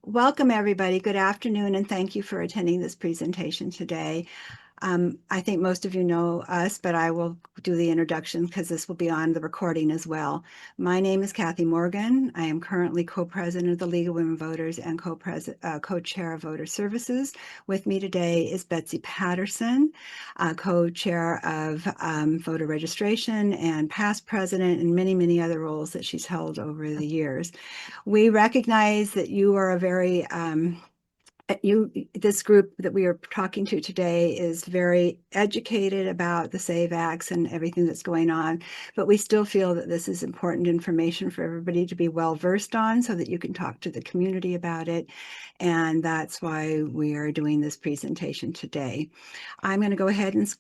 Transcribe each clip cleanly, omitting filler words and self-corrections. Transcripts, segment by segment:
Welcome, everybody. Good afternoon, and thank you for attending this presentation today. I think most of you know us, but I will do the introduction because this will be on the recording as well. My name is Kathy Morgan. I am currently co-president of the League of Women Voters and co-chair of Voter Services. With me today is Betsy Patterson, co-chair of voter registration and past president, and many, many other roles that she's held over the years. We recognize that you are a very this group that we are talking to today is very educated about the SAVE Acts and everything that's going on, but we still feel that this is important information for everybody to be well versed on so that you can talk to the community about it. And that's why we are doing this presentation today. I'm going to go ahead and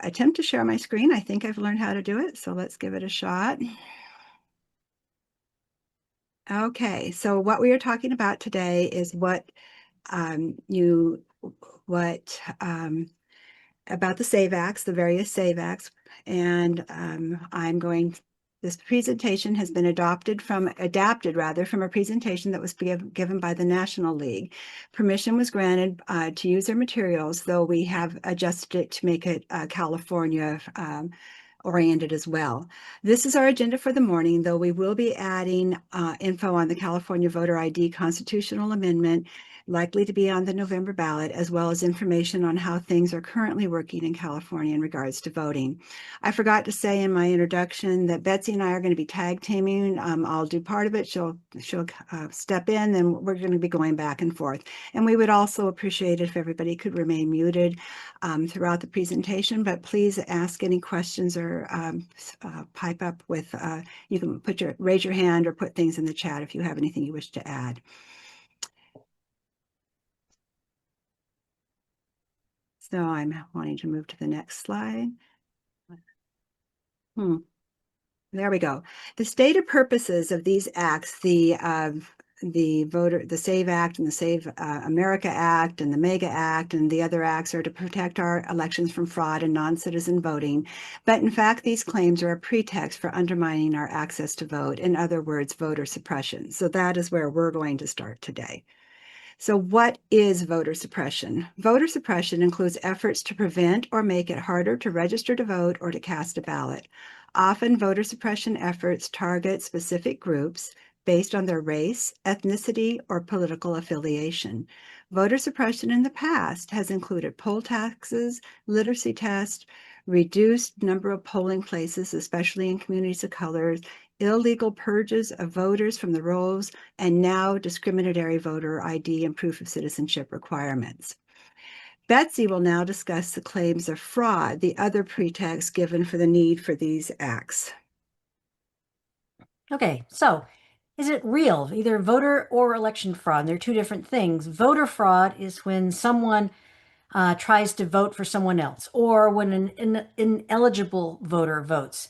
attempt to share my screen. I think I've learned how to do it, so let's give it a shot. Okay, so what we are talking about today is um, you what about the SAVE Acts, the various SAVE Acts, and this presentation has been adapted from a presentation that was given by the National League. Permission was granted to use their materials, though we have adjusted it to make it California oriented as well. This is our agenda for the morning, though we will be adding info on the California Voter ID constitutional amendment, likely to be on the November ballot, as well as information on how things are currently working in California in regards to voting. I forgot to say in my introduction that Betsy and I are going to be tag teaming. I'll do part of it. She'll step in, and we're going to be going back and forth. And we would also appreciate it if everybody could remain muted throughout the presentation, but please ask any questions or pipe up with, you can raise your hand or put things in the chat if you have anything you wish to add. So I'm wanting to move to the next slide. There we go. The stated purposes of these acts, the SAVE Act and the Save America Act and the MEGA Act and the other acts, are to protect our elections from fraud and non-citizen voting. But in fact, these claims are a pretext for undermining our access to vote. In other words, voter suppression. So that is where we're going to start today. So what is voter suppression? Voter suppression includes efforts to prevent or make it harder to register to vote or to cast a ballot. Often, voter suppression efforts target specific groups based on their race, ethnicity, or political affiliation. Voter suppression in the past has included poll taxes, literacy tests, reduced number of polling places, especially in communities of color, illegal purges of voters from the rolls, and now discriminatory voter ID and proof of citizenship requirements. Betsy will now discuss the claims of fraud, the other pretext given for the need for these acts. Okay, so is it real, either voter or election fraud? They're two different things. Voter fraud is when someone tries to vote for someone else, or when an ineligible voter votes.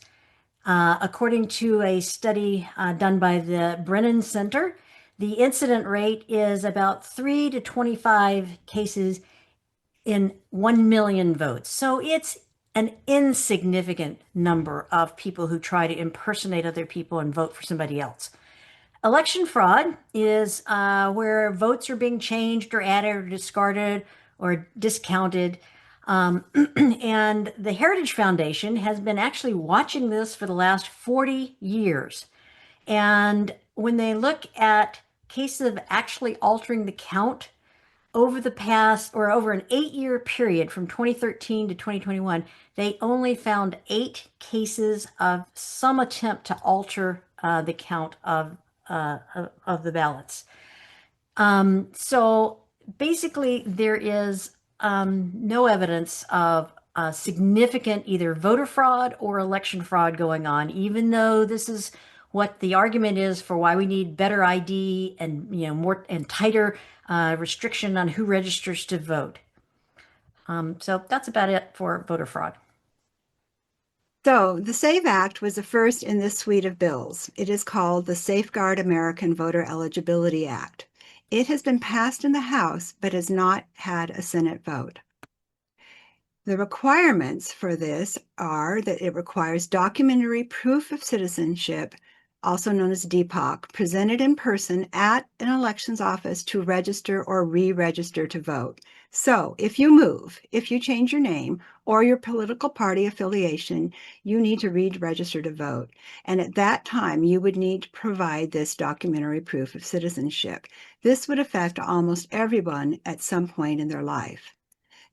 According to a study done by the Brennan Center, the incident rate is about 3 to 25 cases in 1 million votes. So it's an insignificant number of people who try to impersonate other people and vote for somebody else. Election fraud is where votes are being changed or added or discarded or discounted. And the Heritage Foundation has been actually watching this for the last 40 years. And when they look at cases of actually altering the count over the past, or over an 8-year period from 2013 to 2021, they only found 8 cases of some attempt to alter the count of the ballots. So basically, there is no evidence of significant either voter fraud or election fraud going on, even though this is what the argument is for why we need better ID and more and tighter restriction on who registers to vote. So that's about it for voter fraud. So the SAVE Act was the first in this suite of bills. It is called the Safeguard American Voter Eligibility Act. It has been passed in the House, but has not had a Senate vote. The requirements for this are that it requires documentary proof of citizenship also known as DPOC, presented in person at an elections office to register or re-register to vote. So if you move, if you change your name or your political party affiliation, you need to re-register to vote. And at that time, you would need to provide this documentary proof of citizenship. This would affect almost everyone at some point in their life.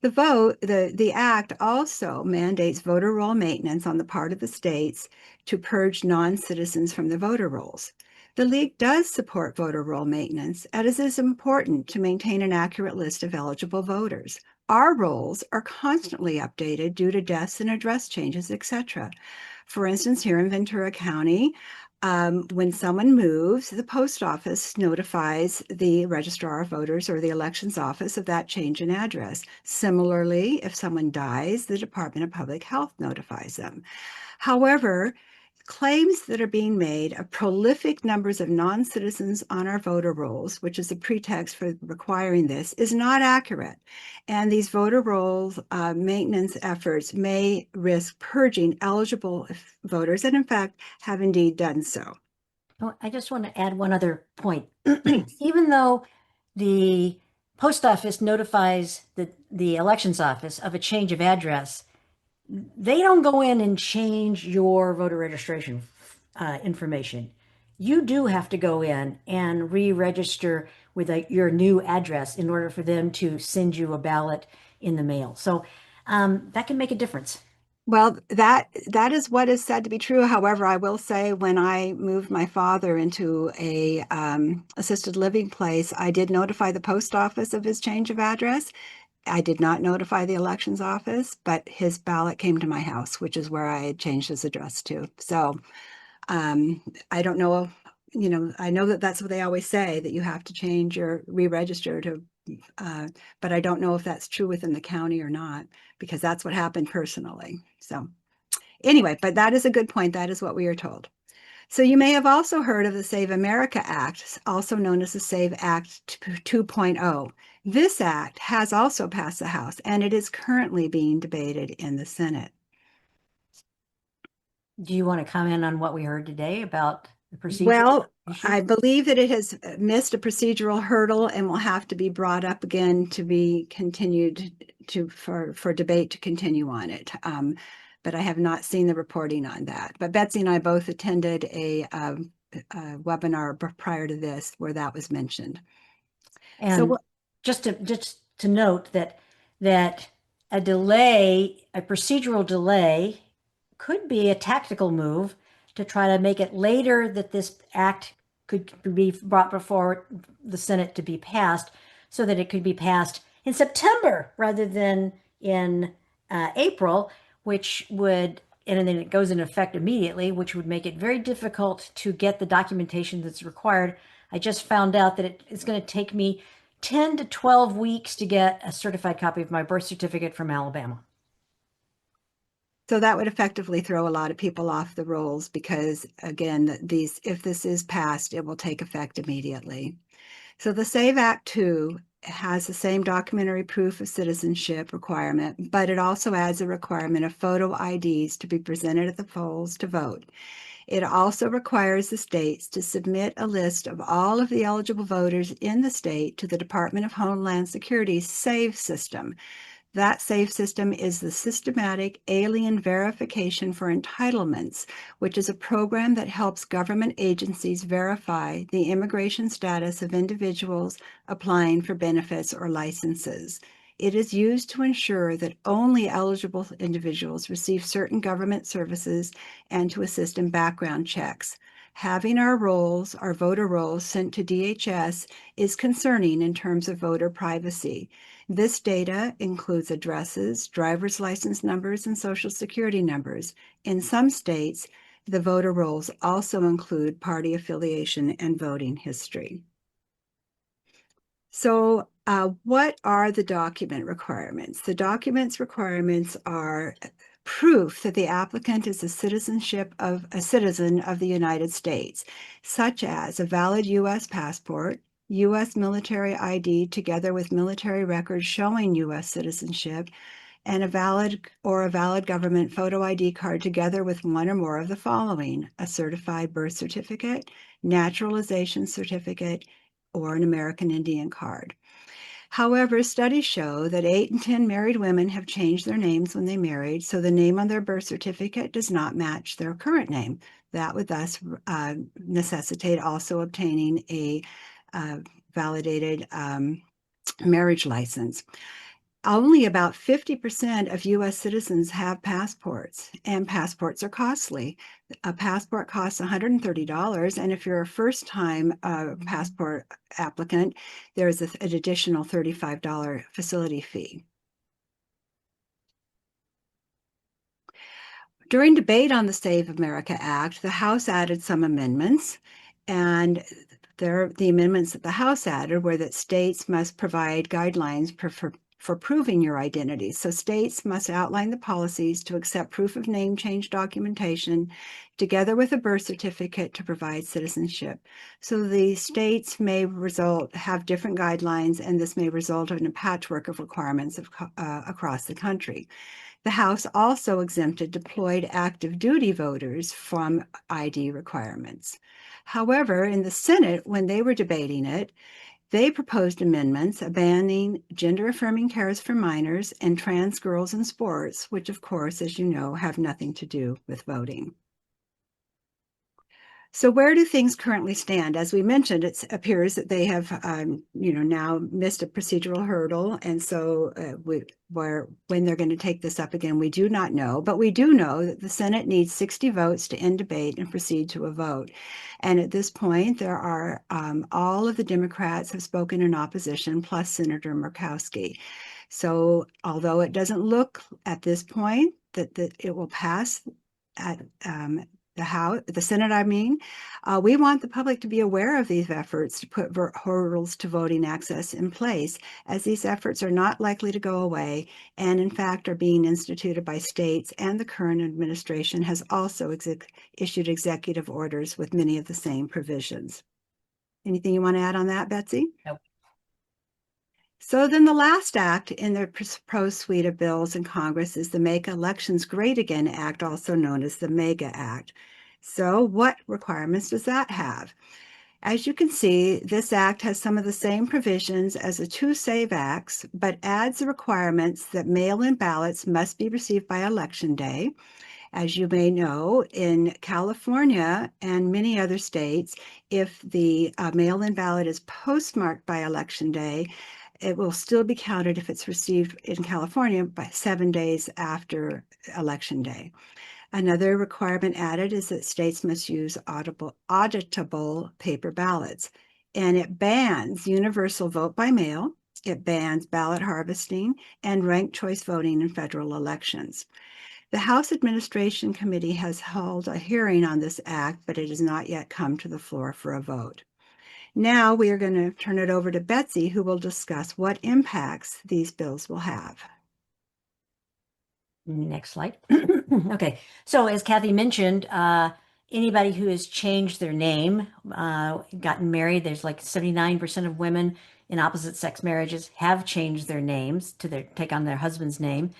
The act also mandates voter roll maintenance on the part of the states to purge non-citizens from the voter rolls. The League does support voter roll maintenance, as it is important to maintain an accurate list of eligible voters. Our rolls are constantly updated due to deaths and address changes, etc. For instance, here in Ventura County, when someone moves, the post office notifies the registrar of voters or the elections office of that change in address. Similarly, if someone dies, the Department of Public Health notifies them. However, claims that are being made of prolific numbers of non-citizens on our voter rolls, which is a pretext for requiring this, is not accurate. And these voter rolls maintenance efforts may risk purging eligible voters, and in fact, have indeed done so. Oh, I just want to add one other point. Even though the post office notifies the elections office of a change of address, they don't go in and change your voter registration information. You do have to go in and re-register with your new address in order for them to send you a ballot in the mail. So that can make a difference. Well, that is what is said to be true. However, I will say when I moved my father into a assisted living place, I did notify the post office of his change of address. I did not notify the elections office, but his ballot came to my house, which is where I had changed his address to. So I don't know, I know that that's what they always say, that you have to change your re-register to, but I don't know if that's true within the county or not, because that's what happened personally. So anyway, but that is a good point. That is what we are told. So you may have also heard of the Save America Act, also known as the SAVE Act 2.0. This act has also passed the House, and it is currently being debated in the Senate. Do you want to comment on what we heard today about the procedural Well, issue? I believe that it has missed a procedural hurdle and will have to be brought up again to be continued for debate to continue on it. But I have not seen the reporting on that. But Betsy and I both attended a webinar prior to this where that was mentioned. And just to note that a delay, a procedural delay, could be a tactical move to try to make it later that this act could be brought before the Senate to be passed, so that it could be passed in September rather than in April, which would, and then it goes into effect immediately, which would make it very difficult to get the documentation that's required. I just found out that it's going to take me 10 to 12 weeks to get a certified copy of my birth certificate from Alabama. So that would effectively throw a lot of people off the rolls because, again, if this is passed, it will take effect immediately. So the SAVE Act 2 has the same documentary proof of citizenship requirement, but it also adds a requirement of photo IDs to be presented at the polls to vote. It also requires the states to submit a list of all of the eligible voters in the state to the Department of Homeland Security's SAVE system. That SAVE system is the Systematic Alien Verification for Entitlements, which is a program that helps government agencies verify the immigration status of individuals applying for benefits or licenses. It is used to ensure that only eligible individuals receive certain government services and to assist in background checks. Having our voter rolls sent to DHS is concerning in terms of voter privacy. This data includes addresses, driver's license numbers, and social security numbers. In some states, the voter rolls also include party affiliation and voting history. So what are the document requirements? The documents requirements are proof that the applicant is a citizen of the United States, such as a valid U.S. passport, U.S. military ID together with military records showing U.S. citizenship, and a valid government photo ID card together with one or more of the following: a certified birth certificate, naturalization certificate, or an American Indian card. However, studies show that 8 in 10 married women have changed their names when they married, so the name on their birth certificate does not match their current name. That would thus necessitate also obtaining a validated marriage license. Only about 50% of US citizens have passports, and passports are costly. A passport costs $130, and if you're a first-time passport applicant, there's an additional $35 facility fee. During debate on the Save America Act, the House added some amendments, and the amendments that the House added were that states must provide guidelines for proving your identity. So states must outline the policies to accept proof of name change documentation together with a birth certificate to provide citizenship. So the states may have different guidelines, and this may result in a patchwork of requirements across the country. The House also exempted deployed active duty voters from ID requirements. However, in the Senate, when they were debating it, they proposed amendments banning gender-affirming cares for minors and trans girls in sports, which, of course, as you know, have nothing to do with voting. So where do things currently stand? As we mentioned, it appears that they have, now missed a procedural hurdle, and so when they're going to take this up again, we do not know. But we do know that the Senate needs 60 votes to end debate and proceed to a vote. And at this point, there are all of the Democrats have spoken in opposition, plus Senator Murkowski. So although it doesn't look at this point that it will pass at the Senate, we want the public to be aware of these efforts to put hurdles to voting access in place, as these efforts are not likely to go away and in fact are being instituted by states, and the current administration has also issued executive orders with many of the same provisions. Anything you want to add on that, Betsy? Nope. So then the last act in the proposed suite of bills in Congress is the Make Elections Great Again Act, also known as the MEGA Act. So what requirements does that have? As you can see, this act has some of the same provisions as the two SAVE Acts, but adds the requirements that mail-in ballots must be received by Election Day. As you may know, in California and many other states, if the mail-in ballot is postmarked by Election Day, it will still be counted if it's received in California by 7 days after Election Day. Another requirement added is that states must use auditable paper ballots, and it bans universal vote by mail. It bans ballot harvesting and ranked choice voting in federal elections. The House Administration Committee has held a hearing on this act, but it has not yet come to the floor for a vote. Now we are going to turn it over to Betsy, who will discuss what impacts these bills will have. Next slide. Okay, so as Kathy mentioned, anybody who has changed their name, gotten married, there's like 79% of women in opposite sex marriages have changed their names to take on their husband's name.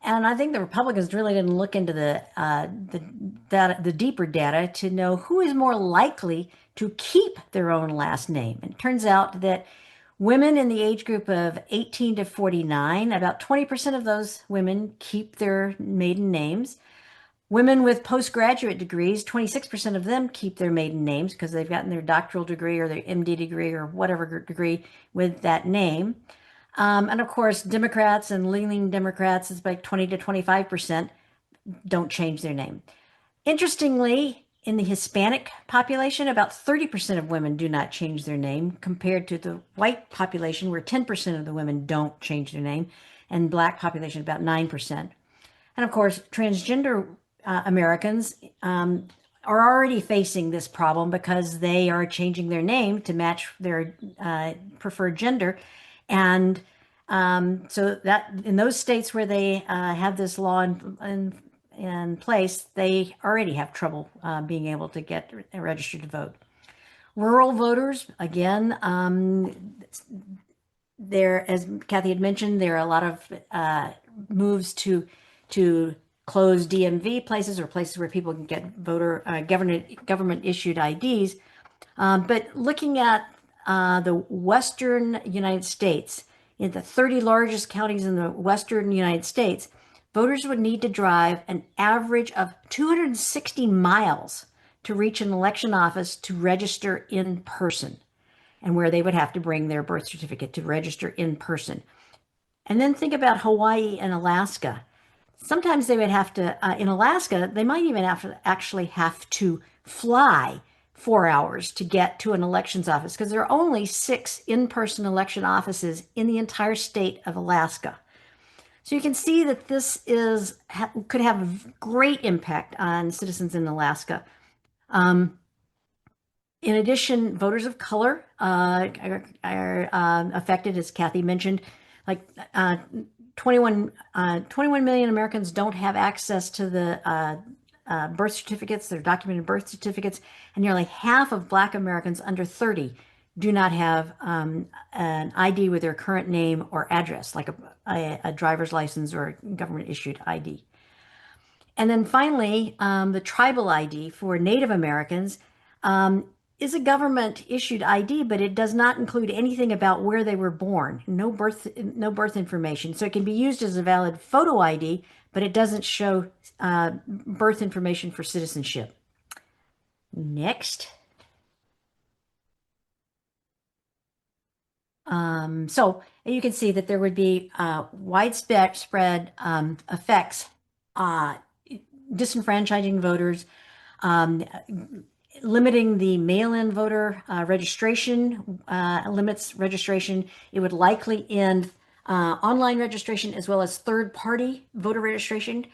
And I think the Republicans really didn't look into the deeper data to know who is more likely to keep their own last name. And it turns out that women in the age group of 18 to 49, about 20% of those women keep their maiden names. Women with postgraduate degrees, 26% of them keep their maiden names because they've gotten their doctoral degree or their MD degree or whatever degree with that name. And of course, Democrats and leaning Democrats is like 20 to 25% don't change their name. Interestingly, in the Hispanic population, about 30% of women do not change their name compared to the white population where 10% of the women don't change their name, and Black population about 9%. And of course, transgender Americans are already facing this problem because they are changing their name to match their preferred gender. And so that in those states where they have this law in place, they already have trouble being able to get registered to vote. Rural voters, again, there, as Kathy had mentioned, there are a lot of moves to close DMV places or places where people can get voter government issued IDs. But looking at the Western United States, in the 30 largest counties in the Western United States, voters would need to drive an average of 260 miles to reach an election office to register in person, and where they would have to bring their birth certificate to register in person. And then think about Hawaii and Alaska. Sometimes they would have to, in Alaska, they might even actually have to fly 4 hours to get to an elections office because there are only 6 in-person election offices in the entire state of Alaska. So you can see that this could have a great impact on citizens in Alaska. In addition, voters of color are affected, as Kathy mentioned. Like 21 million Americans don't have access to the birth certificates, their documented birth certificates, and nearly half of Black Americans under 30 do not have an ID with their current name or address, like a driver's license or government issued ID. And then finally, the tribal ID for Native Americans is a government issued ID, but it does not include anything about where they were born, no birth information. So it can be used as a valid photo ID, but it doesn't show birth information for citizenship. Next. So you can see that there would be widespread effects, disenfranchising voters, limiting the mail-in voter registration, limits registration. It would likely end online registration as well as third-party voter registration,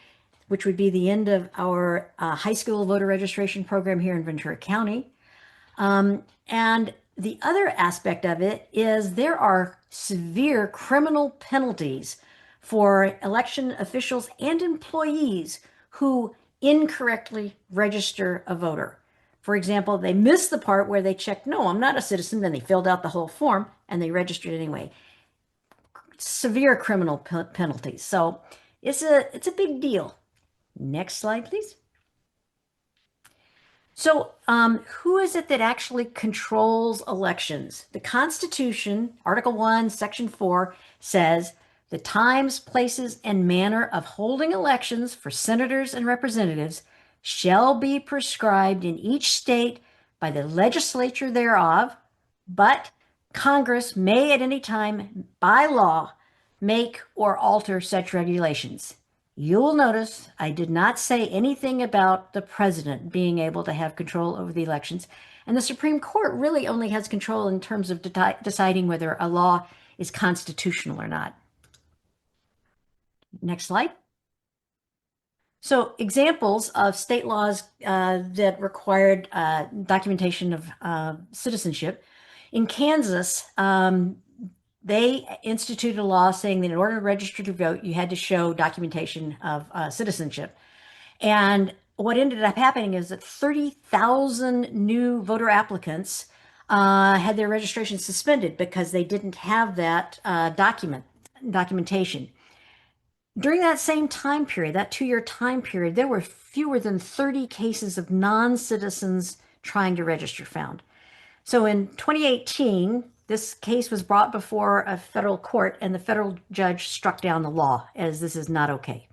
which would be the end of our high school voter registration program here in Ventura County. And the other aspect of it is there are severe criminal penalties for election officials and employees who incorrectly register a voter. For example, they missed the part where they checked, no, I'm not a citizen, then they filled out the whole form and they registered anyway. Severe criminal penalties. So it's a big deal. Next slide, please. So who is it that actually controls elections? The Constitution, Article 1, Section 4, says the times, places, and manner of holding elections for senators and representatives shall be prescribed in each state by the legislature thereof, but Congress may at any time, by law, make or alter such regulations. You'll notice I did not say anything about the president being able to have control over the elections, and the Supreme Court really only has control in terms of deciding whether a law is constitutional or not. Next slide. So examples of state laws that required documentation of citizenship. In Kansas, they instituted a law saying that in order to register to vote, you had to show documentation of citizenship. And what ended up happening is that 30,000 new voter applicants had their registration suspended because they didn't have that documentation. During that same time period, that 2-year time period, there were fewer than 30 cases of non-citizens trying to register found. So in 2018, this case was brought before a federal court, and the federal judge struck down the law as this is not okay.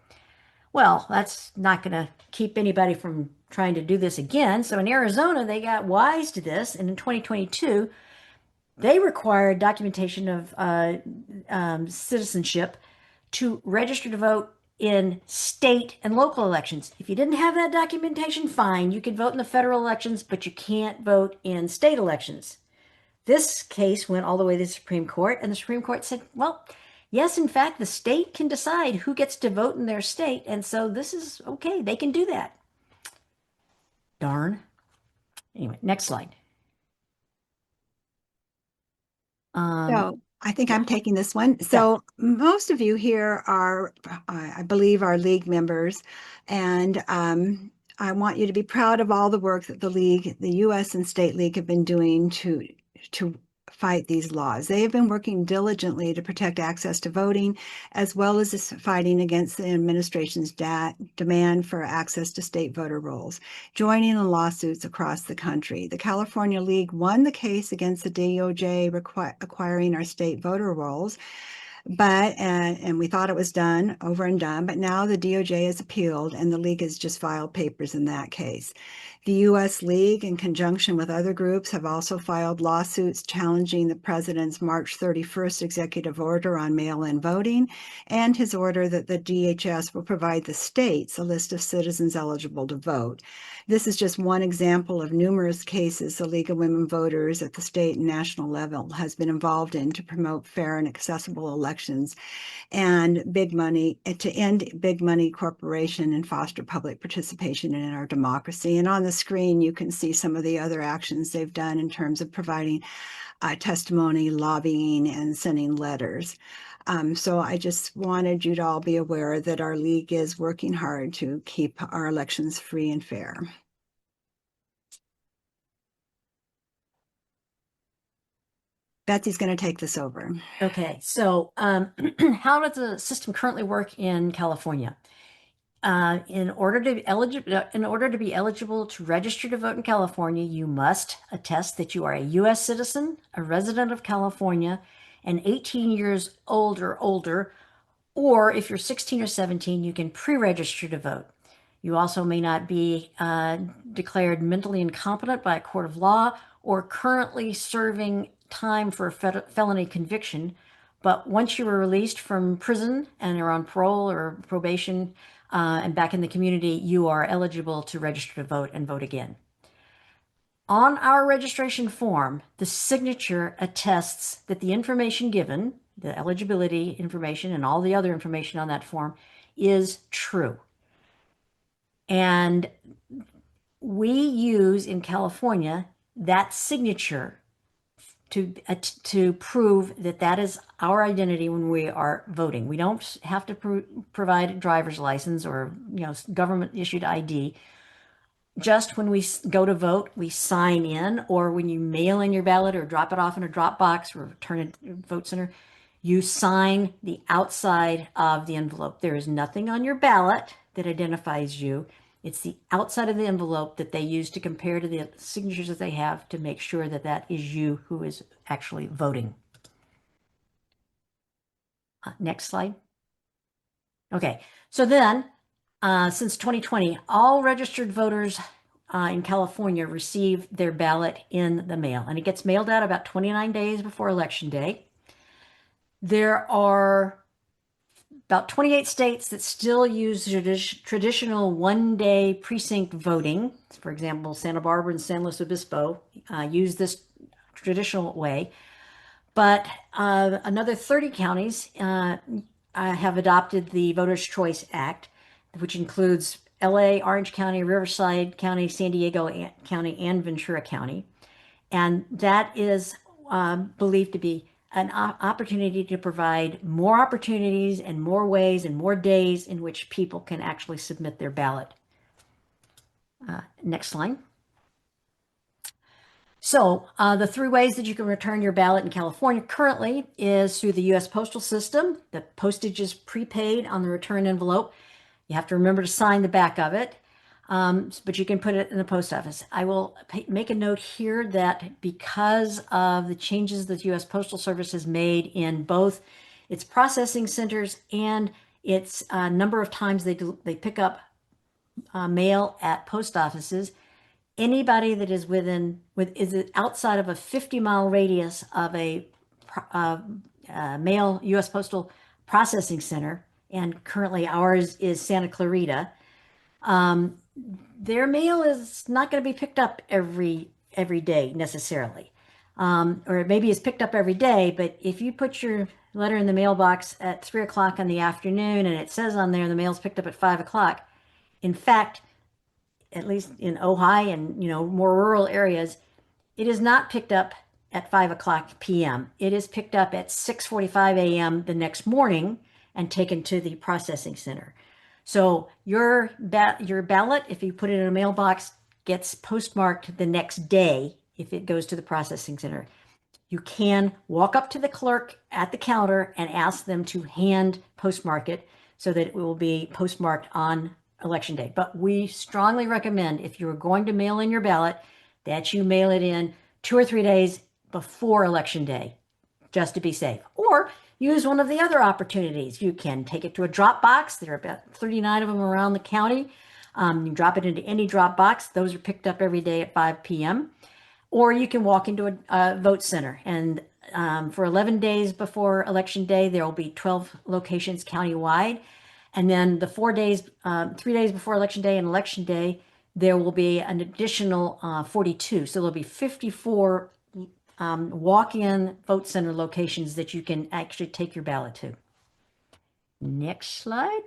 Well, that's not going to keep anybody from trying to do this again. So in Arizona, they got wise to this, and in 2022, they required documentation of citizenship to register to vote in state and local elections. If you didn't have that documentation, fine, you could vote in the federal elections, but you can't vote in state elections. This case went all the way to the Supreme Court, and the Supreme Court said, well, yes, in fact, the state can decide who gets to vote in their state, and so this is okay, they can do that. Darn. Anyway, next slide. So I think I'm taking this one. So most of you here are, I believe, are league members, and I want you to be proud of all the work that the league, the U.S. and state league, have been doing to fight these laws. They have been working diligently to protect access to voting, as well as fighting against the administration's demand for access to state voter rolls, joining in lawsuits across the country. The California League won the case against the DOJ acquiring our state voter rolls, and we thought it was done, over and done, but now the DOJ has appealed and the league has just filed papers in that case. The U.S. League, in conjunction with other groups, have also filed lawsuits challenging the president's March 31st executive order on mail-in voting and his order that the DHS will provide the states a list of citizens eligible to vote. This is just one example of numerous cases the League of Women Voters at the state and national level has been involved in to promote fair and accessible elections and to end big money corporation and foster public participation in our democracy. And on the screen, you can see some of the other actions they've done in terms of providing testimony, lobbying, and sending letters. So I just wanted you to all be aware that our league is working hard to keep our elections free and fair. Betsy's going to take this over. Okay, so how does the system currently work in California? In order to be eligible to register to vote in California, you must attest that you are a U.S. citizen, a resident of California, and 18 years old or older, or if you're 16 or 17, you can pre-register to vote. You also may not be declared mentally incompetent by a court of law or currently serving time for a felony conviction. But once you were released from prison and are on parole or probation and back in the community, you are eligible to register to vote and vote again. On our registration form, the signature attests that the information given, the eligibility information and all the other information on that form, is true. And we use in California that signature to prove that that is our identity when we are voting. We don't have to provide a driver's license or government issued ID. Just when we go to vote, we sign in, or when you mail in your ballot or drop it off in a drop box or return it to a vote center, you sign the outside of the envelope. There is nothing on your ballot that identifies you. It's the outside of the envelope that they use to compare to the signatures that they have to make sure that that is you who is actually voting. Next slide. Okay, so then since 2020, all registered voters in California receive their ballot in the mail, and it gets mailed out about 29 days before Election Day. There are about 28 states that still use traditional one-day precinct voting. For example, Santa Barbara and San Luis Obispo use this traditional way. But another 30 counties have adopted the Voters' Choice Act, which includes LA, Orange County, Riverside County, San Diego County, and Ventura County. And that is believed to be an opportunity to provide more opportunities and more ways and more days in which people can actually submit their ballot. Next slide. So the three ways that you can return your ballot in California currently is through the U.S. postal system. The postage is prepaid on the return envelope. You have to remember to sign the back of it, but you can put it in the post office. I will make a note here that because of the changes that the U.S. Postal Service has made in both its processing centers and its number of times they pick up mail at post offices, anybody that is is outside of a 50-mile radius of a mail U.S. Postal Processing Center, and currently ours is Santa Clarita, their mail is not going to be picked up every day necessarily. Or maybe it's picked up every day, but if you put your letter in the mailbox at 3 o'clock in the afternoon and it says on there the mail's picked up at 5 o'clock, in fact, at least in Ojai and more rural areas, it is not picked up at 5 o'clock p.m. It is picked up at 6:45 a.m. the next morning and taken to the processing center. So your ballot, if you put it in a mailbox, gets postmarked the next day if it goes to the processing center. you can walk up to the clerk at the counter and ask them to hand postmark it so that it will be postmarked on election day. But we strongly recommend, if you're going to mail in your ballot, that you mail it in 2 or 3 days before election day, just to be safe. Or use one of the other opportunities. You can take it to a drop box. There are about 39 of them around the county. You drop it into any drop box. Those are picked up every day at 5 p.m. Or you can walk into a vote center. And for 11 days before election day, there will be 12 locations countywide. And then the 4 days, 3 days before election day and election day, there will be an additional 42. So there'll be 54 walk-in vote center locations that you can actually take your ballot to. Next slide.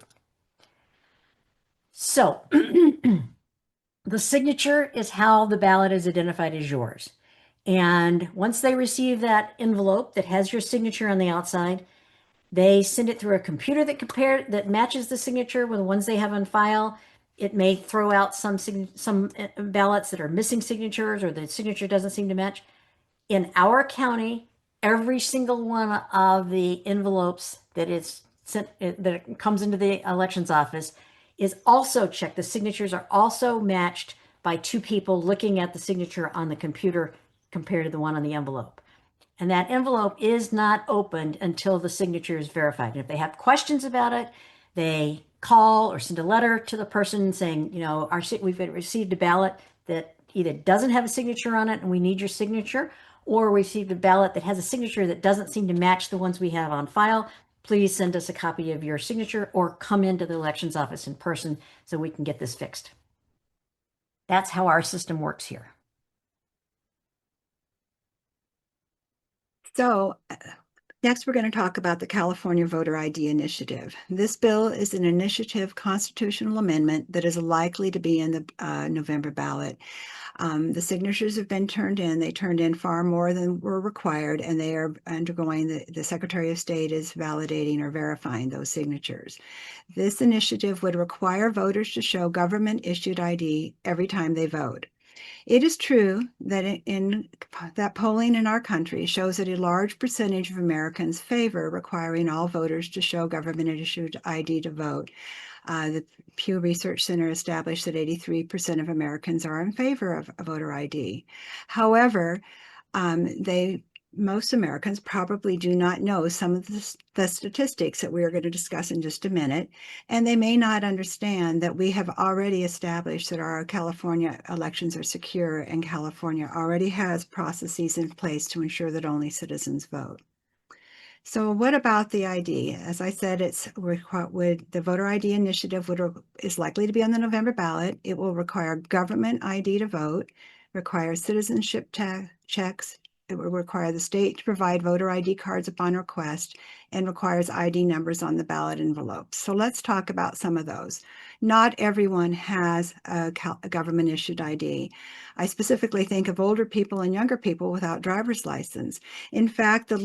So the signature is how the ballot is identified as yours. And once they receive that envelope that has your signature on the outside, they send it through a computer that matches the signature with the ones they have on file. It may throw out some ballots that are missing signatures or the signature doesn't seem to match. In our county, every single one of the envelopes that is sent, that comes into the elections office is also checked. The signatures are also matched by 2 people looking at the signature on the computer compared to the one on the envelope. And that envelope is not opened until the signature is verified. And if they have questions about it, they call or send a letter to the person saying, you know, we've received a ballot that either doesn't have a signature on it and we need your signature, or received a ballot that has a signature that doesn't seem to match the ones we have on file. Please send us a copy of your signature or come into the elections office in person so we can get this fixed. That's how our system works here. So next, we're going to talk about the California Voter ID Initiative. This bill is an initiative constitutional amendment that is likely to be in the November ballot. The signatures have been turned in. They turned in far more than were required, and they are undergoing, the Secretary of State is validating or verifying those signatures. This initiative would require voters to show government-issued ID every time they vote. It is true that that polling in our country shows that a large percentage of Americans favor requiring all voters to show government-issued ID to vote. The Pew Research Center established that 83% of Americans are in favor of voter ID. However, most Americans probably do not know some of the statistics that we are going to discuss in just a minute, and they may not understand that we have already established that our California elections are secure, and California already has processes in place to ensure that only citizens vote. So what about the ID? As I said, the voter ID initiative is likely to be on the November ballot. It will require government ID to vote, require citizenship checks. It will require the state to provide voter ID cards upon request, and requires ID numbers on the ballot envelopes. So let's talk about some of those. Not everyone has a government-issued ID. I specifically think of older people and younger people without driver's license. In fact, the State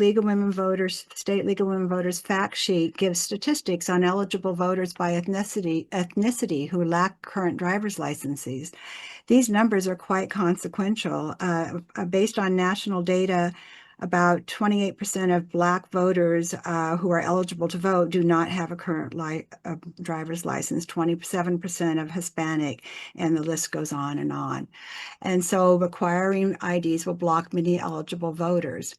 League of Women Voters fact sheet gives statistics on eligible voters by ethnicity who lack current driver's licenses. These numbers are quite consequential. Based on national data, about 28% of Black voters who are eligible to vote do not have a current driver's license, 27% of Hispanic, and the list goes on and on. And so requiring IDs will block many eligible voters.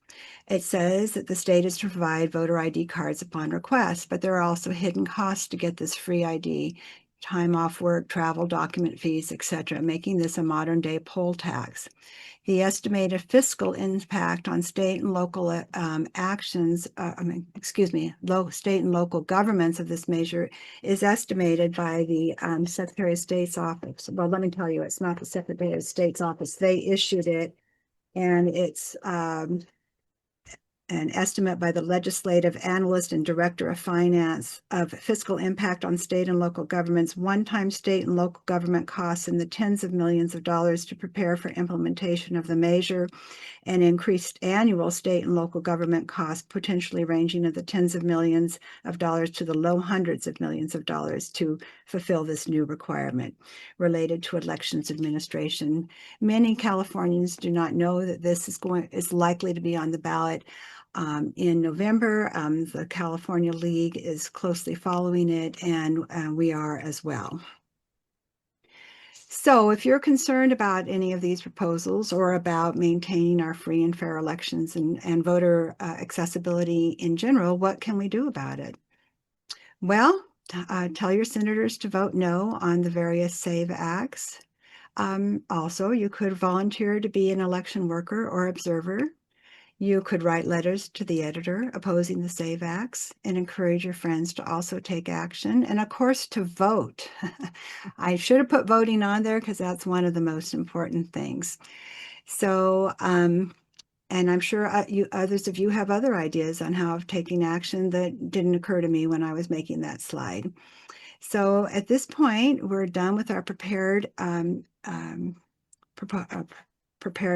It says that the state is to provide voter ID cards upon request, but there are also hidden costs to get this free ID, time off work, travel, document fees, etc., making this a modern-day poll tax. The estimated fiscal impact on state and local state and local governments of this measure is estimated by the Secretary of State's office. Well, let me tell you, it's not the Secretary of State's office. They issued it, and it's an estimate by the legislative analyst and director of finance of fiscal impact on state and local governments, one-time state and local government costs in the tens of millions of dollars to prepare for implementation of the measure, and increased annual state and local government costs, potentially ranging in the tens of millions of dollars to the low hundreds of millions of dollars to fulfill this new requirement related to elections administration. Many Californians do not know that this is likely to be on the ballot in November. The California League is closely following it, and we are as well. So if you're concerned about any of these proposals or about maintaining our free and fair elections and voter accessibility in general, what can we do about it? Well, tell your senators to vote no on the various SAVE acts. Also, you could volunteer to be an election worker or observer. You could write letters to the editor opposing the SAVE acts and encourage your friends to also take action. And of course, to vote. I should have put voting on there because that's one of the most important things. So, and I'm sure others of you have other ideas on how of taking action that didn't occur to me when I was making that slide. So at this point, we're done with our prepared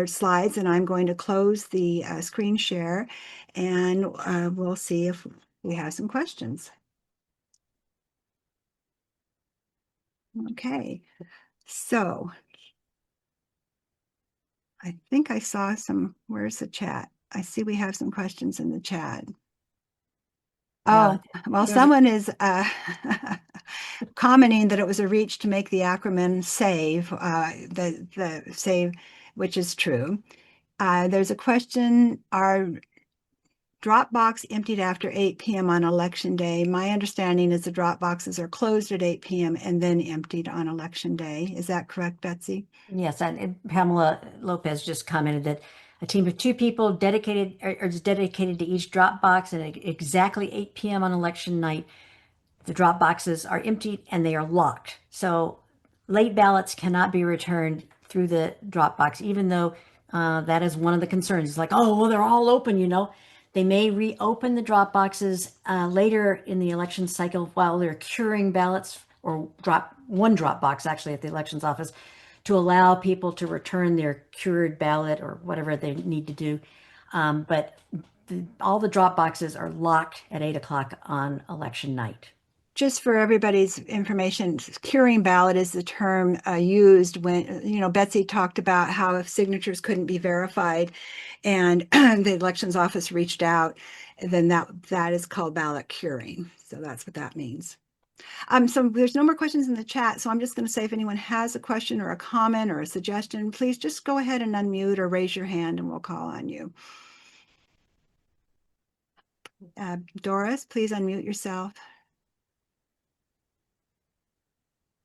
slides, and I'm going to close the screen share, and we'll see if we have some questions. Okay, so I think I saw some, where's the chat? I see we have some questions in the chat. Oh, well, someone is commenting that it was a reach to make the acronym SAVE, the SAVE, which is true. There's a question, are Dropbox emptied after 8 p.m. on election day? My understanding is the drop boxes are closed at 8 p.m. and then emptied on election day. Is that correct, Betsy? Yes, and Pamela Lopez just commented that a team of 2 people dedicated are just dedicated to each drop box, and at exactly 8 p.m. on election night, the drop boxes are emptied and they are locked. So late ballots cannot be returned through the drop box, even though that is one of the concerns. It's like, oh, well, they're all open, you know. They may reopen the drop boxes later in the election cycle while they're curing ballots, or one drop box actually at the elections office, to allow people to return their cured ballot or whatever they need to do. But all the drop boxes are locked at 8 o'clock on election night. Just for everybody's information, curing ballot is the term used when, Betsy talked about how if signatures couldn't be verified and the elections office reached out, then that is called ballot curing. So that's what that means. So there's no more questions in the chat. So I'm just going to say, if anyone has a question or a comment or a suggestion, please just go ahead and unmute or raise your hand and we'll call on you. Doris, please unmute yourself.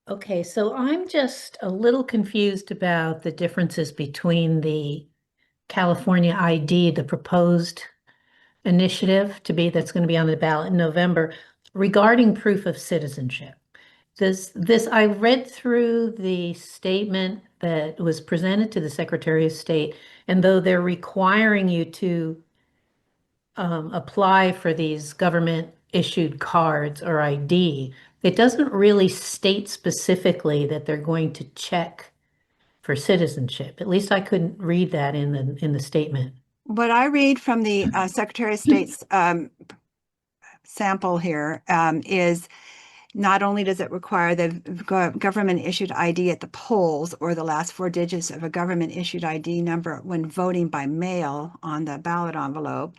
Okay, so I'm just a little confused about the differences between the California ID, the proposed initiative that's going to be on the ballot in November, regarding proof of citizenship. I read through the statement that was presented to the Secretary of State, and though they're requiring you to apply for these government issued cards or ID, it doesn't really state specifically that they're going to check for citizenship. At least I couldn't read that in the statement. What I read from the Secretary of State's sample here is not only does it require the government issued ID at the polls or the last 4 digits of a government issued ID number when voting by mail on the ballot envelope,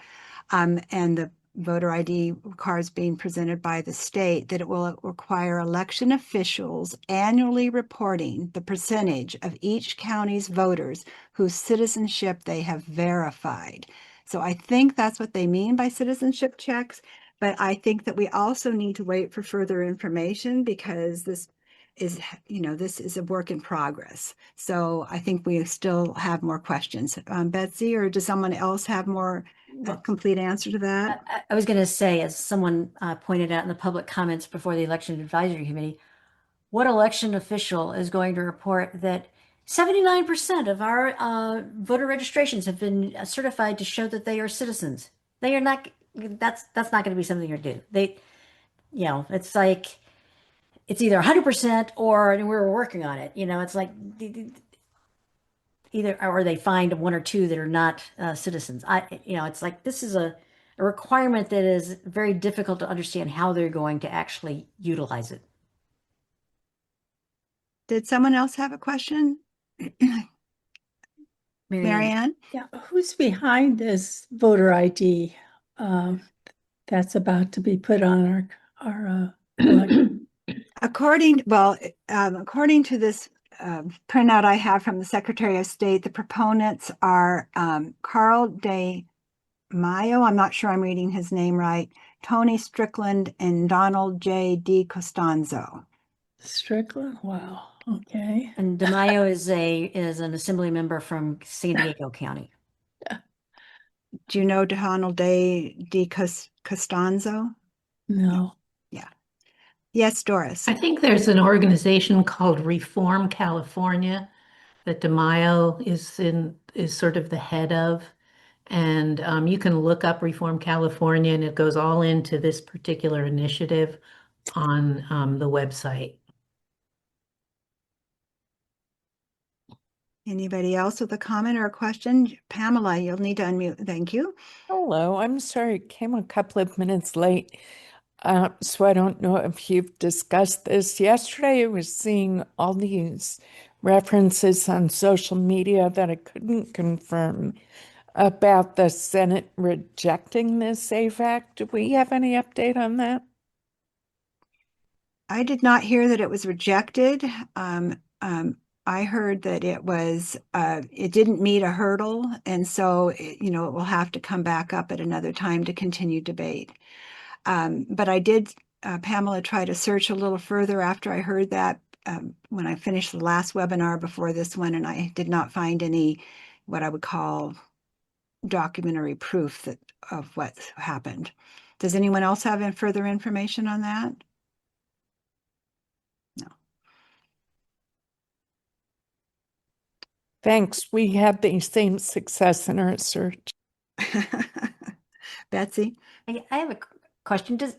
and the voter ID cards being presented by the state, that it will require election officials annually reporting the percentage of each county's voters whose citizenship they have verified. So I think that's what they mean by citizenship checks, but I think that we also need to wait for further information because this is a work in progress. So I think we still have more questions. Betsy, or does someone else have more complete answer to that? I was going to say, as someone pointed out in the public comments before the Election Advisory Committee, what election official is going to report that 79% of our voter registrations have been certified to show that they are citizens? They are not, that's not going to be something you're do. They, you know, it's like, it's either 100% or we're working on it. You know, it's like either, or they find one or two that are not citizens. You know, it's like, this is a requirement that is very difficult to understand how they're going to actually utilize it. Did someone else have a question? Mary Ann. Marianne? Yeah, who's behind this voter ID that's about to be put on our According to this printout I have from the Secretary of State, the proponents are Carl De Mayo, I'm not sure I'm reading his name right, Tony Strickland, and Donald J. D. Costanzo. Strickland? Wow. Okay. And DeMaio is an assembly member from San Diego County. Do you know Donald D. Costanzo? No. Yes, Doris. I think there's an organization called Reform California that DeMaio is sort of the head of. And you can look up Reform California, and it goes all into this particular initiative on the website. Anybody else with a comment or a question? Pamela, you'll need to unmute. Thank you. Hello, I'm sorry, it came a couple of minutes late. So I don't know if you've discussed this. Yesterday, I was seeing all these references on social media that I couldn't confirm about the Senate rejecting the SAFE Act. Do we have any update on that? I did not hear that it was rejected. I heard that it didn't meet a hurdle, and so it will have to come back up at another time to continue debate. But I did, Pamela, try to search a little further after I heard that when I finished the last webinar before this one, and I did not find any what I would call documentary proof of what happened. Does anyone else have any further information on that? No. Thanks. We had the same success in our search. Betsy? I have a question. Does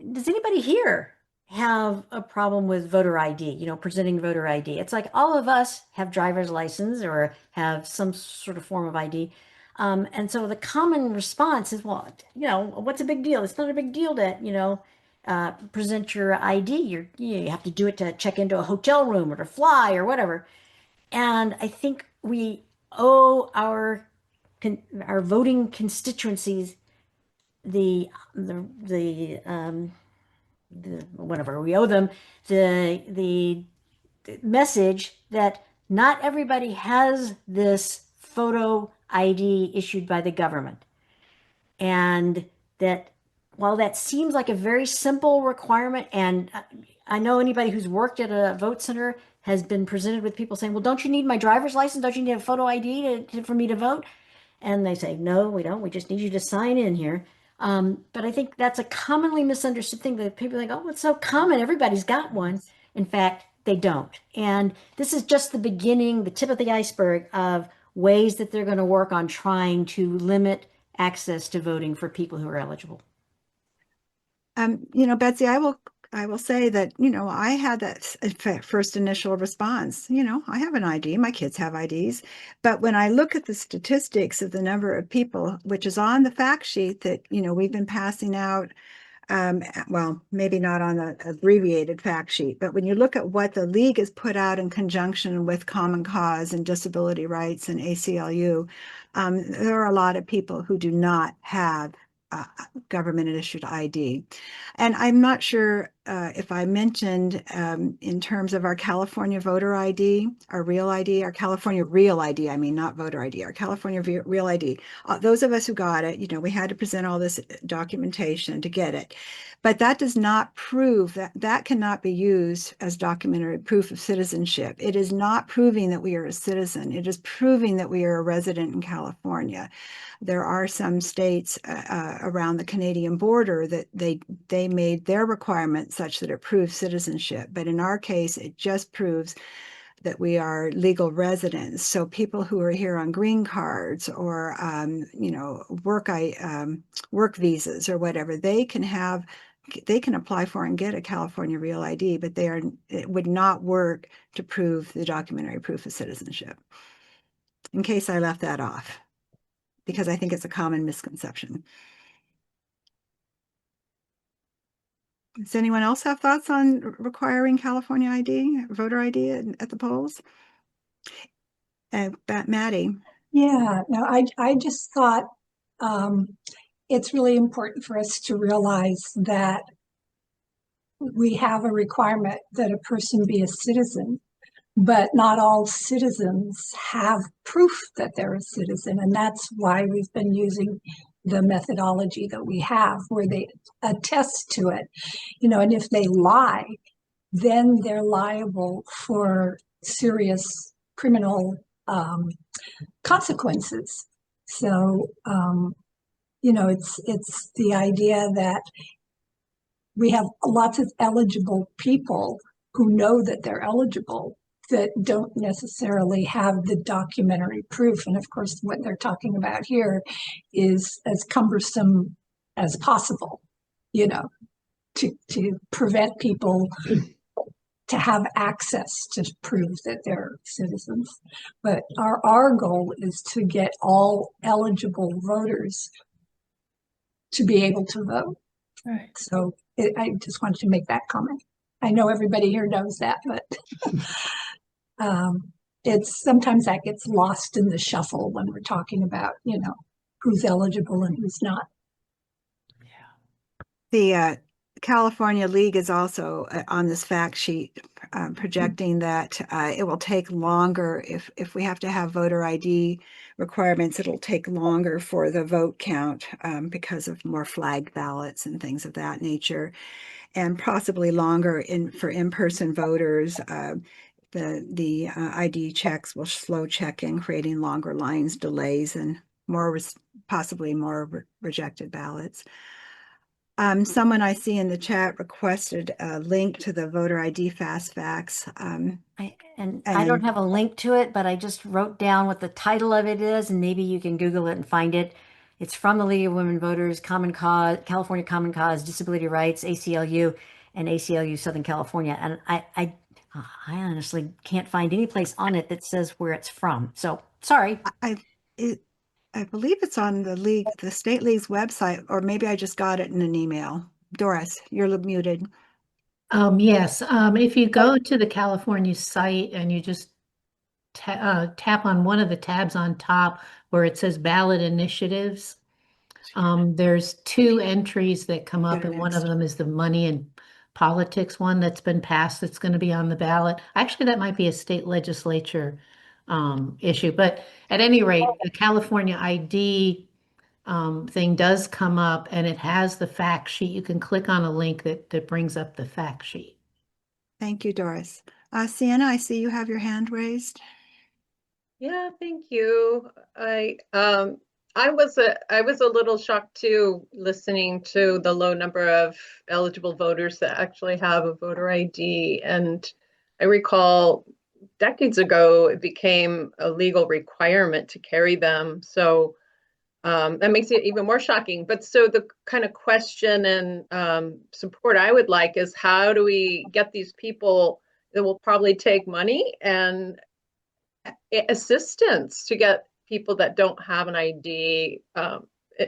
anybody here have a problem with voter ID, presenting voter ID? It's like all of us have driver's license or have some sort of form of ID. And so the common response is, well, what's a big deal? It's not a big deal to, present your ID. You have to do it to check into a hotel room or to fly or whatever. And I think we owe our voting constituencies the whatever we owe them the message that not everybody has this photo ID issued by the government, and that while that seems like a very simple requirement, and I know anybody who's worked at a vote center has been presented with people saying, well, don't you need my driver's license? Don't you need a photo ID for me to vote? And they say, no, we don't. We just need you to sign in here. But I think that's a commonly misunderstood thing that people think, oh, it's so common. Everybody's got one. In fact, they don't. And this is just the beginning, the tip of the iceberg of ways that they're going to work on trying to limit access to voting for people who are eligible. Betsy, I will say that, I had that first initial response. I have an ID, my kids have IDs. But when I look at the statistics of the number of people, which is on the fact sheet that, we've been passing out, well, maybe not on the abbreviated fact sheet, but when you look at what the League has put out in conjunction with Common Cause and Disability Rights and ACLU, there are a lot of people who do not have government issued ID. And I'm not sure if I mentioned in terms of our California voter ID, our real ID, our California real ID, I mean, not voter ID, our California real ID. Those of us who got it, we had to present all this documentation to get it. But that does not prove that cannot be used as documentary proof of citizenship. It is not proving that we are a citizen. It is proving that we are a resident in California. There are some states around the Canadian border that they made their requirement such that it proves citizenship. But in our case, it just proves that we are legal residents. So people who are here on green cards or, work visas or whatever, they can apply for and get a California Real ID, but it would not work to prove the documentary proof of citizenship. In case I left that off, because I think it's a common misconception. Does anyone else have thoughts on requiring California ID, voter ID at the polls? Maddie. Yeah, no, I just thought it's really important for us to realize that we have a requirement that a person be a citizen, but not all citizens have proof that they're a citizen. And that's why we've been using the methodology that we have, where they attest to it, and if they lie, then they're liable for serious criminal consequences. So, it's the idea that we have lots of eligible people who know that they're eligible that don't necessarily have the documentary proof. And of course, what they're talking about here is as cumbersome as possible, to prevent people to have access to prove that they're citizens. But our goal is to get all eligible voters to be able to vote. Right. So I just wanted to make that comment. I know everybody here knows that, but it's sometimes that gets lost in the shuffle when we're talking about, who's eligible and who's not. The California League is also on this fact sheet projecting that it will take longer if we have to have voter ID requirements. It'll take longer for the vote count because of more flagged ballots and things of that nature, and possibly longer for in-person voters. The ID checks will slow check-in, creating longer lines, delays, and possibly more rejected ballots. Someone I see in the chat requested a link to the voter ID fast facts. I don't have a link to it, but I just wrote down what the title of it is, and maybe you can Google it and find it. It's from the League of Women Voters, Common Cause, California Common Cause, Disability Rights, ACLU, and ACLU Southern California. And I honestly can't find any place on it that says where it's from. So sorry. I believe it's on the State League's website, or maybe I just got it in an email. Doris, you're muted. Yes, if you go to the California site and you just tap on one of the tabs on top where it says ballot initiatives, there's two entries that come up, and one of them is the money and politics one that's been passed that's going to be on the ballot. Actually, that might be a state legislature issue, but at any rate, the California ID thing does come up, and it has the fact sheet. You can click on a link that brings up the fact sheet. Thank you, Doris. Sienna, I see you have your hand raised. Yeah, thank you. I was a little shocked too, listening to the low number of eligible voters that actually have a voter ID. And I recall decades ago, it became a legal requirement to carry them. So that makes it even more shocking. But so the kind of question and support I would like is, how do we get these people that will probably take money and assistance to get people that don't have an ID,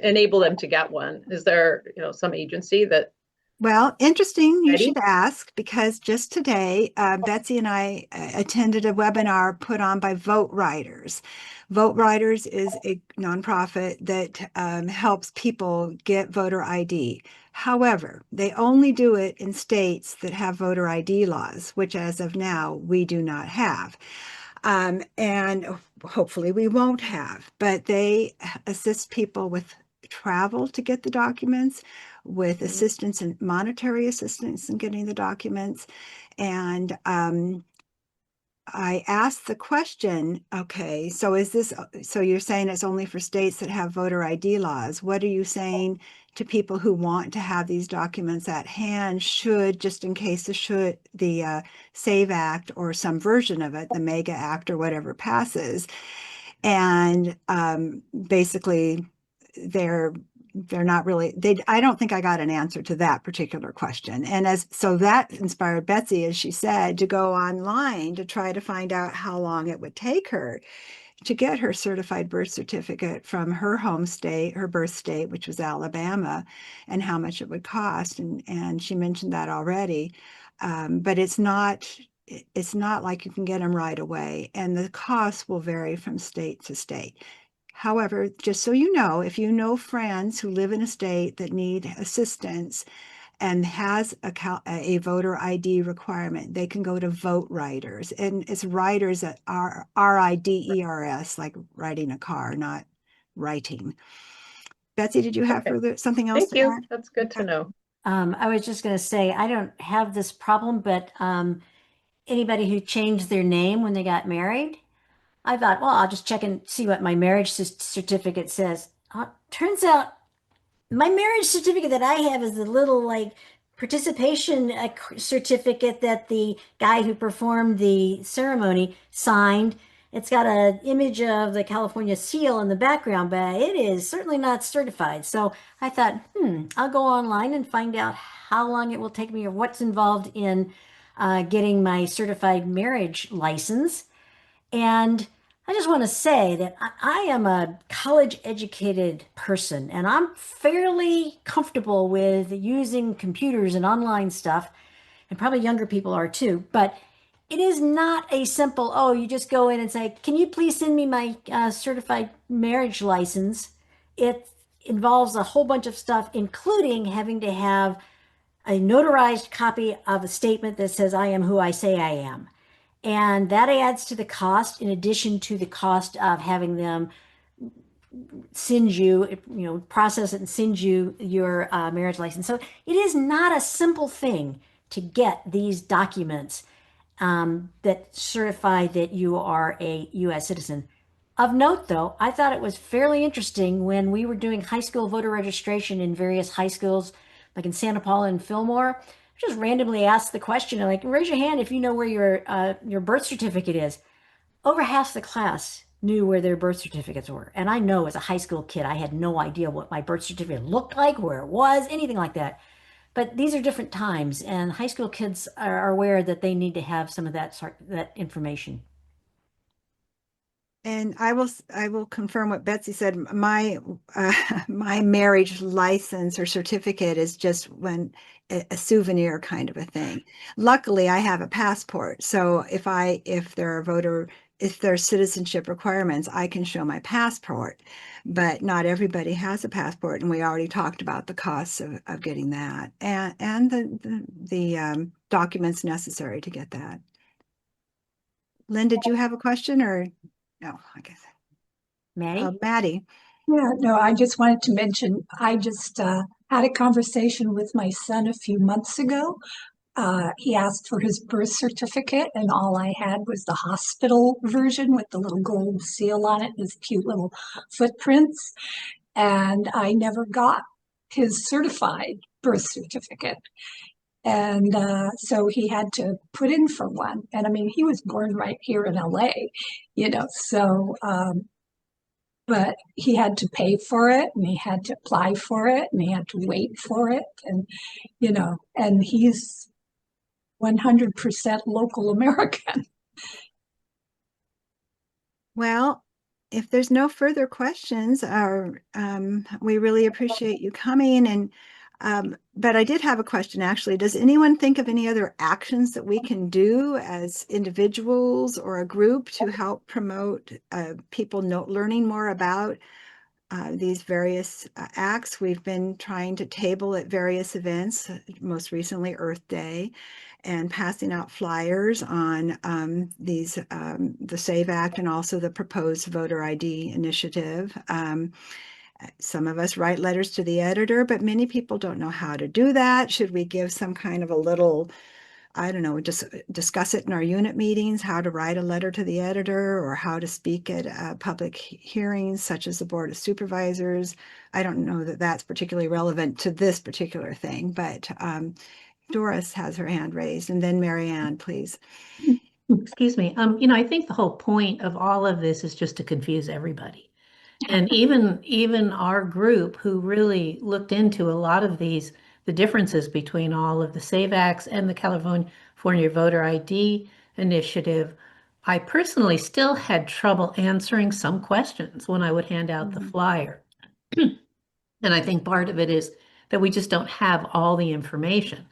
enable them to get one? Is there, some agency that? Well, interesting you Ready? should ask, because just today, Betsy and I attended a webinar put on by Vote Riders. Vote Riders is a nonprofit that helps people get voter ID. However, they only do it in states that have voter ID laws, which as of now, we do not have. And hopefully we won't have, but they assist people with travel to get the documents, with assistance and monetary assistance in getting the documents. And I asked the question, okay, so so you're saying it's only for states that have voter ID laws. What are you saying to people who want to have these documents at hand should, just in case the SAVE Act or some version of it, the MEGA Act or whatever passes. And basically, they're not really, I don't think I got an answer to that particular question. And so that inspired Betsy, as she said, to go online to try to find out how long it would take her to get her certified birth certificate from her home state, her birth state, which was Alabama, and how much it would cost. And she mentioned that already. But it's not like you can get them right away, and the costs will vary from state to state. However, just so you know, if you know friends who live in a state that need assistance and has a voter ID requirement, they can go to Vote Riders. And it's riders that are RIDERS, like riding a car, not writing. Betsy, did you have Okay. something else Thank to you. add? That's good to know. I was just going to say, I don't have this problem, but anybody who changed their name when they got married, I thought, well, I'll just check and see what my marriage certificate says. Turns out my marriage certificate that I have is the little like participation certificate that the guy who performed the ceremony signed. It's got an image of the California seal in the background, but it is certainly not certified. So I thought, I'll go online and find out how long it will take me or what's involved in getting my certified marriage license. And I just want to say that I am a college educated person and I'm fairly comfortable with using computers and online stuff, and probably younger people are too. But it is not a simple, oh, you just go in and say, can you please send me my certified marriage license? It involves a whole bunch of stuff, including having to have a notarized copy of a statement that says, I am who I say I am. And that adds to the cost, in addition to the cost of having them send you, process it and send you your marriage license. So it is not a simple thing to get these documents that certify that you are a U.S. citizen. Of note, though, I thought it was fairly interesting when we were doing high school voter registration in various high schools, like in Santa Paula and Fillmore. Just randomly asked the question, like, raise your hand if you know where your birth certificate is. Over half the class knew where their birth certificates were. And I know as a high school kid, I had no idea what my birth certificate looked like, where it was, anything like that. But these are different times, and high school kids are aware that they need to have some of that information. And I will confirm what Betsy said. My my marriage license or certificate is just a souvenir kind of a thing. Luckily, I have a passport, so if there are citizenship requirements, I can show my passport. But not everybody has a passport, and we already talked about the costs of getting that and the documents necessary to get that. Lynn, did you have a question or? No, I guess. Maddie? Maddie. Yeah, no, I just wanted to mention, I just had a conversation with my son a few months ago. He asked for his birth certificate, and all I had was the hospital version with the little gold seal on it, his cute little footprints. And I never got his certified birth certificate. And so he had to put in for one. And I mean, he was born right here in LA, so but he had to pay for it and he had to apply for it and he had to wait for it. And, and he's 100% local American. Well, if there's no further questions, we really appreciate you coming. And but I did have a question actually. Does anyone think of any other actions that we can do as individuals or a group to help promote people learning more about these various acts? We've been trying to table at various events, most recently Earth Day, and passing out flyers on the SAVE Act and also the proposed voter ID initiative. Some of us write letters to the editor, but many people don't know how to do that. Should we give some kind of a little I don't know, just discuss it in our unit meetings, how to write a letter to the editor or how to speak at public hearings such as the Board of Supervisors. I don't know that that's particularly relevant to this particular thing, but Doris has her hand raised, and then Mary Ann, please. Excuse me. I think the whole point of all of this is just to confuse everybody. And even our group who really looked into a lot of the differences between all of the SAVE Acts and the California Voter ID initiative, I personally still had trouble answering some questions when I would hand out the flyer. And I think part of it is that we just don't have all the information.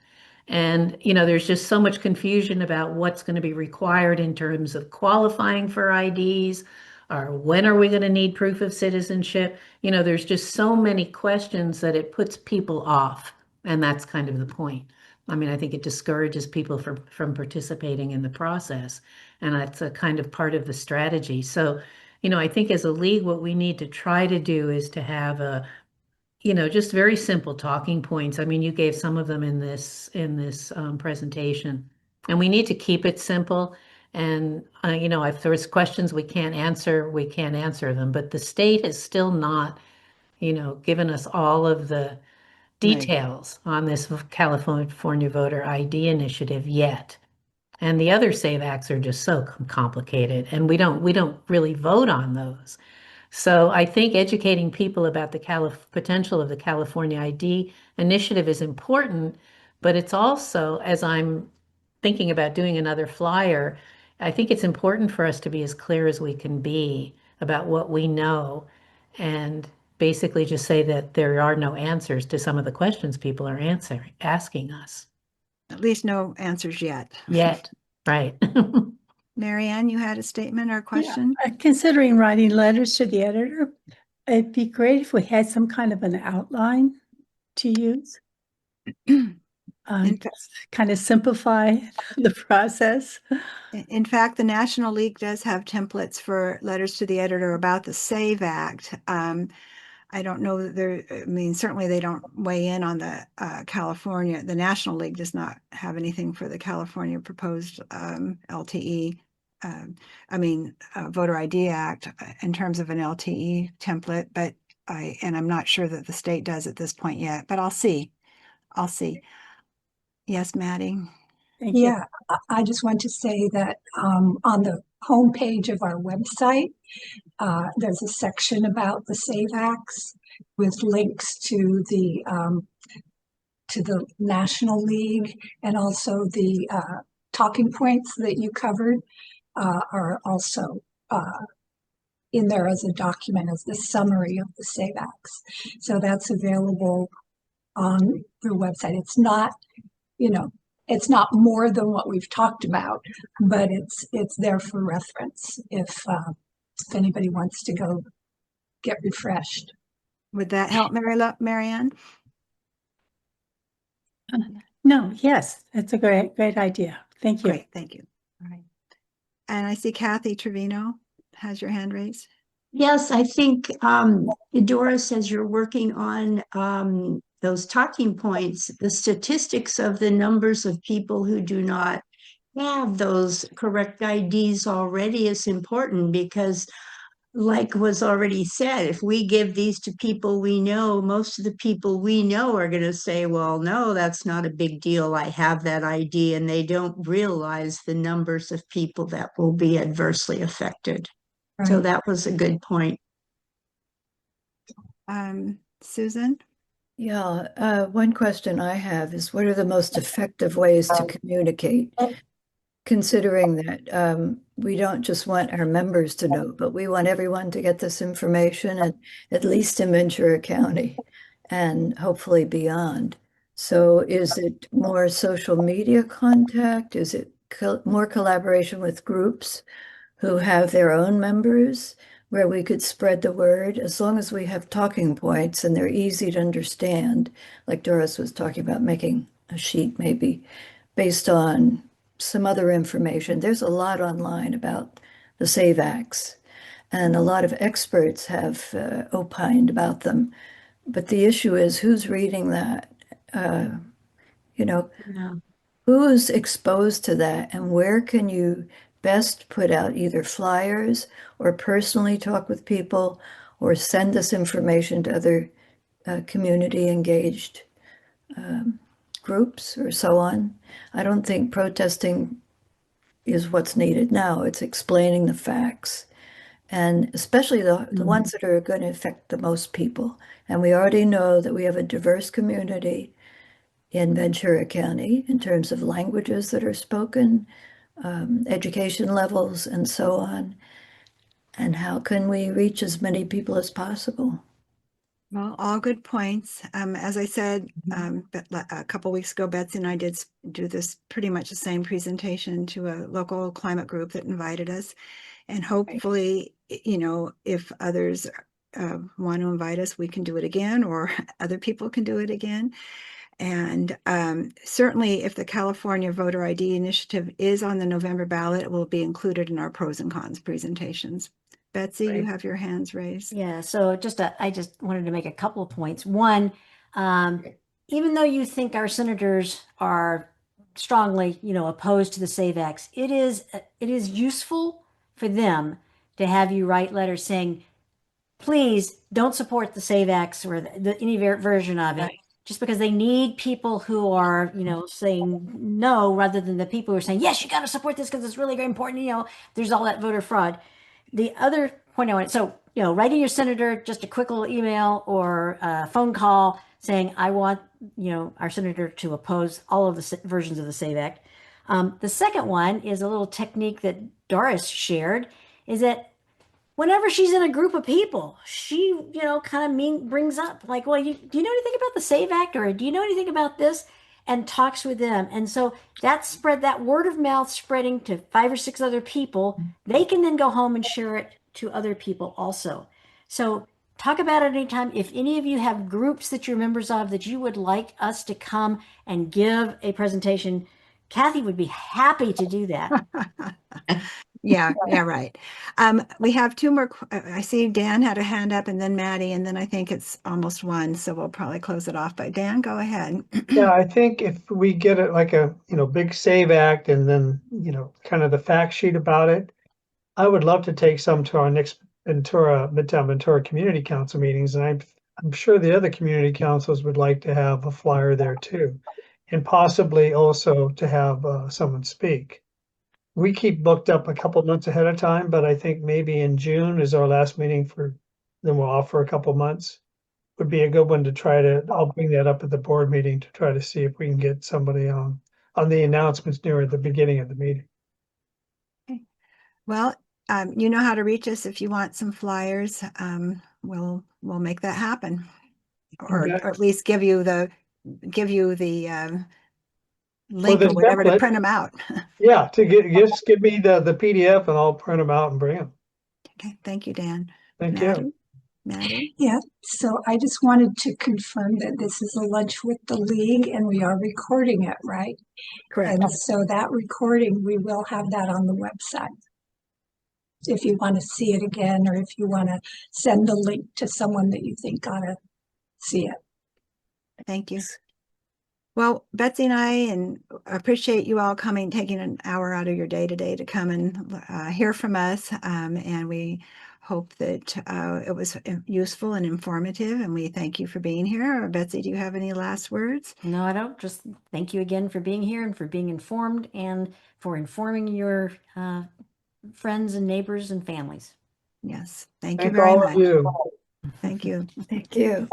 And, there's just so much confusion about what's going to be required in terms of qualifying for IDs, or when are we going to need proof of citizenship? There's just so many questions that it puts people off. And that's kind of the point. I mean, I think it discourages people from participating in the process. And that's a kind of part of the strategy. So, I think as a league, what we need to try to do is to have just very simple talking points. I mean, you gave some of them in this presentation, and we need to keep it simple. And if there's questions we can't answer them. But the state has still not, given us all of the details on this California Voter ID initiative yet. And the other SAVE Acts are just so complicated, and we don't really vote on those. So I think educating people about the potential of the California ID initiative is important, but it's also, as I'm thinking about doing another flyer, I think it's important for us to be as clear as we can be about what we know, and basically just say that there are no answers to some of the questions people are asking us. At least no answers yet. Yet, right. Mary Ann, you had a statement or a question? Considering writing letters to the editor, it'd be great if we had some kind of an outline to use. In fact- Kind of simplify the process. In fact, the National League does have templates for letters to the editor about the SAVE Act. I don't know that I mean, certainly they don't weigh in on the California. The National League does not have anything for the California proposed LTE. Voter ID Act in terms of an LTE template, but I'm not sure that the state does at this point yet, but I'll see. Yes, Maddie. Thank you. Yeah, I just want to say that on the homepage of our website, there's a section about the SAVE Acts with links to the National League, and also the talking points that you covered are also in there as a document, as the summary of the SAVE Acts. So that's available on the website. It's not, it's not more than what we've talked about, but it's there for reference if anybody wants to go get refreshed. Would that help, Mary Ann? No, yes, it's a great idea. Thank you. Great, thank you. All right. And I see Kathy Trevino has your hand raised. Yes, I think Doris, as you're working on those talking points, the statistics of the numbers of people who do not have those correct IDs already is important, because like was already said, if we give these to people we know, most of the people we know are going to say, well, no, that's not a big deal. I have that ID, and they don't realize the numbers of people that will be adversely affected. Right. So that was a good point. Susan? Yeah, one question I have is, what are the most effective ways to communicate? Considering that we don't just want our members to know, but we want everyone to get this information, at least in Ventura County and hopefully beyond. So is it more social media contact? Is it more collaboration with groups who have their own members, where we could spread the word, as long as we have talking points and they're easy to understand, like Doris was talking about, making a sheet maybe based on some other information. There's a lot online about the SAVE Acts, and a lot of experts have opined about them. But the issue is, who's reading that? Yeah. who's exposed to that, and where can you best put out either flyers or personally talk with people or send this information to other community engaged groups or so on. I don't think protesting is what's needed now. It's explaining the facts, and especially the ones that are going to affect the most people. And we already know that we have a diverse community in Ventura County in terms of languages that are spoken, education levels, and so on. And how can we reach as many people as possible? Well, all good points. As I said, a couple weeks ago, Betsy and I did do this pretty much the same presentation to a local climate group that invited us. And hopefully, you know, if others want to invite us, we can do it again, or other people can do it again. And certainly, if the California Voter ID Initiative is on the November ballot, it will be included in our pros and cons presentations. Betsy, you have your hands raised. Yeah, so I just wanted to make a couple of points. One, even though you think our senators are strongly, opposed to the SAVE Acts, it is useful for them to have you write letters saying, please don't support the SAVE Acts or any version of it, just because they need people who are, saying no rather than the people who are saying, yes, you got to support this because it's really very important. There's all that voter fraud. The other point I wanted, so, writing your senator just a quick little email or a phone call saying, I want, our senator to oppose all of the versions of the SAVE Act. The second one is a little technique that Doris shared, is that whenever she's in a group of people, she, kind of brings up like, well, do you know anything about the SAVE Act, or do you know anything about this? And talks with them. And so that word of mouth spreading to 5 or 6 other people, they can then go home and share it to other people also. So talk about it anytime. If any of you have groups that you're members of that you would like us to come and give a presentation, Kathy would be happy to do that. Yeah, right. We have 2 more. I see Dan had a hand up, and then Maddie, and then I think it's almost 1, so we'll probably close it off. But Dan, go ahead. Yeah, I think if we get it like a, big SAVE Act and then, kind of the fact sheet about it, I would love to take some to our next Midtown Ventura Community Council meetings. And I'm sure the other community councils would like to have a flyer there too. And possibly also to have someone speak. We keep booked up a couple months ahead of time, but I think maybe in June is our last meeting then we'll offer a couple months. Would be a good one to I'll bring that up at the board meeting to try to see if we can get somebody on the announcements near the beginning of the meeting. Okay. Well, you know how to reach us if you want some flyers. We'll make that happen, or at least give you the link or whatever to print them out. Yeah, just give me the PDF and I'll print them out and bring them. Okay, thank you, Dan. Thank you. Maddie? Yeah, so I just wanted to confirm that this is a lunch with the league and we are recording it, right? Correct. And so that recording, we will have that on the website. If you want to see it again, or if you want to send the link to someone that you think ought to see it. Thank you. Well, Betsy and I appreciate you all taking an hour out of your day today to come and hear from us. And we hope that it was useful and informative, and we thank you for being here. Betsy, do you have any last words? No, I don't. Just thank you again for being here and for being informed and for informing your friends and neighbors and families. Yes, thank you very much. Thank all of you. Thank you. Thank you.